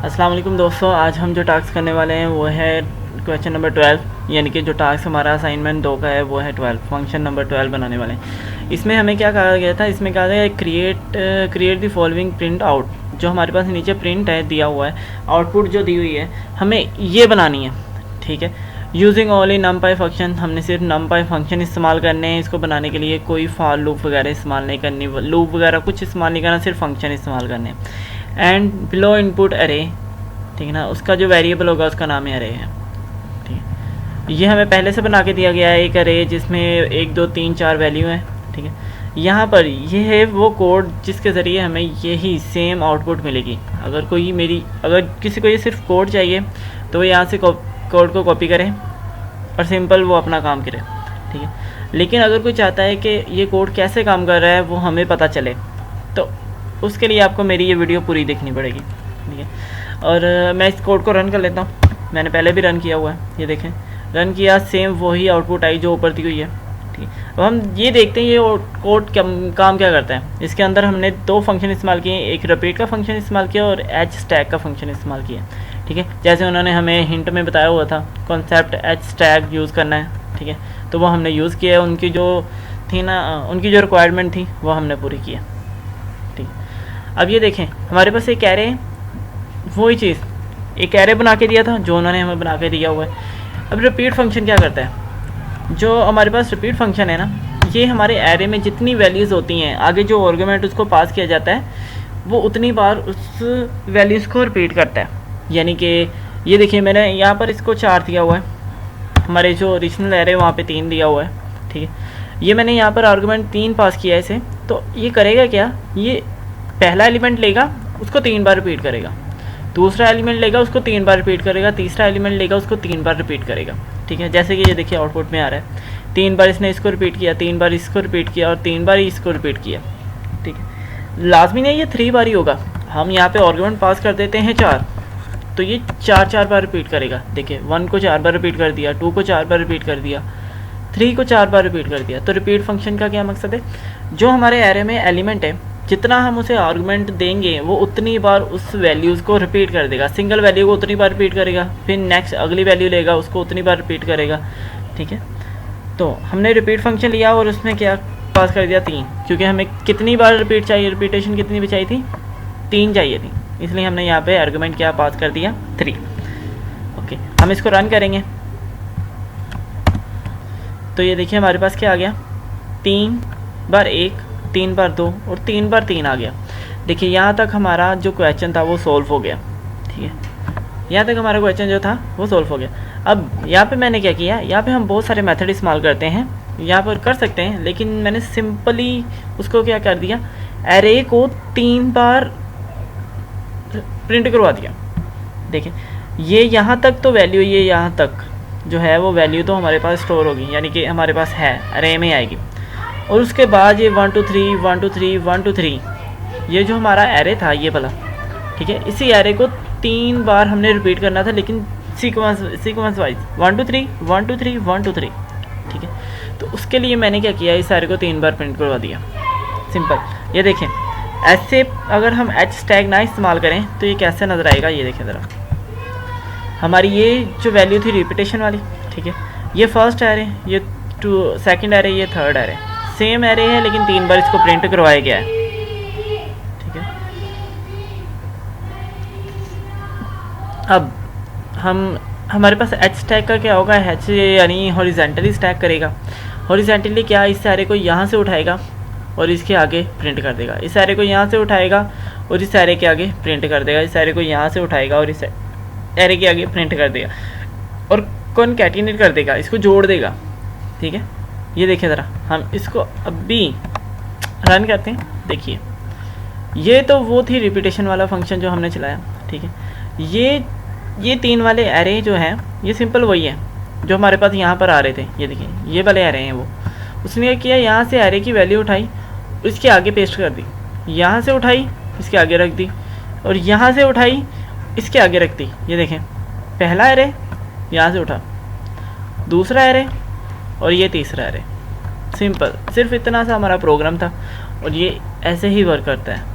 अस्सलाम वालेकुम दोस्तों, आज हम जो टास्क करने वाले हैं वो है क्वेश्चन नंबर 12, यानी कि जो टास्क हमारा असाइनमेंट 2 का है वो है 12, फंक्शन नंबर 12 बनाने वाले हैं। इसमें हमें क्या कहा गया था, इसमें कहा गया create the following print out. जो हमारे पास नीचे प्रिंट है दिया हुआ है, आउटपुट जो दी हुई है हमें ये बनानी है, ठीक है। यूजिंग ओनली नमपाई फंक्शन, हमने सिर्फ नमपाई फंक्शन इस्तेमाल करने हैं इसको बनाने के लिए, कोई फॉर लूप वगैरह इस्तेमाल नहीं करनी, लूप वगैरह कुछ इस्तेमाल नहीं करना, सिर्फ फंक्शन इस्तेमाल करने हैं। एंड बिलो इनपुट अरे, ठीक है ना, उसका जो वेरिएबल होगा उसका नाम है अरे है, ठीक है। ये हमें पहले से बना के दिया गया है एक अरे जिसमें 1 2 3 4 वैल्यू है, ठीक है। यहाँ पर ये है वो कोड जिसके ज़रिए हमें यही सेम आउटपुट मिलेगी। अगर किसी को ये सिर्फ कोड चाहिए तो वो यहाँ से कोड को कॉपी करें और सिंपल वो अपना काम करे, ठीक है। लेकिन अगर कोई चाहता है कि ये कोड कैसे काम कर रहा है वो हमें पता चले, तो उसके लिए आपको मेरी ये वीडियो पूरी देखनी पड़ेगी, ठीक है। और मैं इस कोड को रन कर लेता हूँ, मैंने पहले भी रन किया हुआ है, ये देखें रन किया, सेम वही आउटपुट आई जो ऊपर दी हुई है, ठीक है। अब हम ये देखते हैं ये कोड काम क्या करता है। इसके अंदर हमने 2 फंक्शन इस्तेमाल किए, एक रिपीट का फंक्शन इस्तेमाल किया और एच स्टैक का फंक्शन इस्तेमाल किया, ठीक है। जैसे उन्होंने हमें हिंट में बताया हुआ था कॉन्सेप्ट एच स्टैक यूज़ करना है, ठीक है, तो वो हमने यूज़ किया, उनकी जो थी ना, उनकी जो रिक्वायरमेंट थी वो हमने पूरी की है, ठीक है। अब ये देखें हमारे पास एक एरे है, वही चीज़ एक एरे बना के दिया था जो उन्होंने हमें बना के दिया हुआ है। अब रिपीट फंक्शन क्या करता है, जो हमारे पास रिपीट फंक्शन है ना, ये हमारे एरे में जितनी वैल्यूज़ होती हैं, आगे जो आर्गुमेंट उसको पास किया जाता है वो उतनी बार उस वैल्यूज़ को रिपीट करता है। यानी कि ये देखिए मैंने यहाँ पर इसको 4 दिया हुआ है, हमारे जो ओरिजिनल एरे वहाँ पे 3 दिया हुआ है, ठीक है। ये मैंने यहाँ पर आर्गुमेंट 3 पास किया है इसे, तो ये करेगा क्या, ये पहला एलिमेंट लेगा उसको 3 बार रिपीट करेगा, दूसरा एलिमेंट लेगा उसको 3 बार रिपीट करेगा, तीसरा एलिमेंट लेगा उसको 3 बार रिपीट करेगा, ठीक है। जैसे कि ये देखिए आउटपुट में आ रहा है, 3 बार इसने इसको रिपीट किया, 3 बार इसको रिपीट किया और 3 बार इसको रिपीट किया, ठीक है। लाजमी नहीं ये 3 बार ही होगा, हम यहाँ पे आर्गुमेंट पास कर देते हैं 4, तो ये 4 बार रिपीट करेगा। देखिए 1 को 4 बार रिपीट कर दिया, 2 को 4 बार रिपीट कर दिया, 3 को 4 बार रिपीट कर दिया। तो रिपीट फंक्शन का क्या मकसद है, जो हमारे एरे में एलिमेंट है जितना हम उसे आर्गुमेंट देंगे वो उतनी बार उस वैल्यूज़ को रिपीट कर देगा, सिंगल वैल्यू को उतनी बार रिपीट करेगा, फिर नेक्स्ट अगली वैल्यू लेगा उसको उतनी बार रिपीट करेगा, ठीक है। तो हमने रिपीट फंक्शन लिया और उसमें क्या पास कर दिया 3, क्योंकि हमें कितनी बार रिपीट चाहिए, रिपीटेशन कितनी भी चाहिए थी, 3 चाहिए थी, इसलिए हमने यहाँ पे आर्गुमेंट क्या पास कर दिया 3। ओके, हम इसको रन करेंगे तो ये देखिए हमारे पास क्या आ गया, 3 बार 1, 3 बार 2 और 3 बार 3 आ गया। देखिए यहाँ तक हमारा जो क्वेश्चन था वो सॉल्व हो गया, ठीक है। यहाँ तक हमारा क्वेश्चन जो था वो सॉल्व हो गया। अब यहाँ पे मैंने क्या किया, यहाँ पे हम बहुत सारे मेथड इस्तेमाल करते हैं, यहाँ पर कर सकते हैं, लेकिन मैंने सिंपली उसको क्या कर दिया, एरे को 3 बार प्रिंट करवा दिया। देखिए ये यहाँ तक तो वैल्यू, ये यहाँ तक जो है वो वैल्यू तो हमारे पास स्टोर होगी, यानी कि हमारे पास है अरे में आएगी। और उसके बाद ये 1 2 3 1 2 3 1 2 3, ये जो हमारा एरे था ये वाला, ठीक है, इसी एरे को 3 बार हमने रिपीट करना था, लेकिन सीक्वेंस वाइज 1 2 3 1 2 3 1 2 3, ठीक है। तो उसके लिए मैंने क्या किया, इस एरे को 3 बार प्रिंट करवा दिया, सिंपल। ये देखें ऐसे अगर हम एच स्टैग ना इस्तेमाल करें तो ये कैसे नज़र आएगा, ये देखें ज़रा, हमारी ये जो वैल्यू थी रिपीटेशन वाली, ठीक है, ये फर्स्ट एरे, ये सेकंड एरे, ये थर्ड एरे, सेम एरे है लेकिन 3 बार इसको प्रिंट करवाया गया है, ठीक है। अब हमारे पास एच स्टैक का क्या होगा, एच यानी हॉरिजेंटली स्टैक करेगा। हॉरिजेंटली क्या, इस एरे को यहाँ से उठाएगा और इसके आगे प्रिंट कर देगा, इस एरे को यहाँ से उठाएगा और इस एरे के आगे प्रिंट कर देगा, इस एरे को यहाँ से उठाएगा और इस एरे के आगे प्रिंट कर देगा और कॉनकैटिनेट कर देगा, इसको जोड़ देगा, ठीक है। ये देखिए ज़रा, हम इसको अभी रन करते हैं, देखिए ये तो वो थी रिपीटेशन वाला फंक्शन जो हमने चलाया, ठीक है। ये 3 वाले एरे जो हैं ये सिंपल वही है जो हमारे पास यहाँ पर आ रहे थे, ये देखिए ये वाले एरे हैं वो, उसने क्या किया, यहाँ से एरे की वैल्यू उठाई इसके आगे पेस्ट कर दी, यहाँ से उठाई इसके आगे रख दी और यहाँ से उठाई इसके आगे रख दी। ये देखें पहला एरे यहाँ से उठा, दूसरा एरे और ये तीसरा एरे, सिंपल, सिर्फ इतना सा हमारा प्रोग्राम था और ये ऐसे ही वर्क करता है।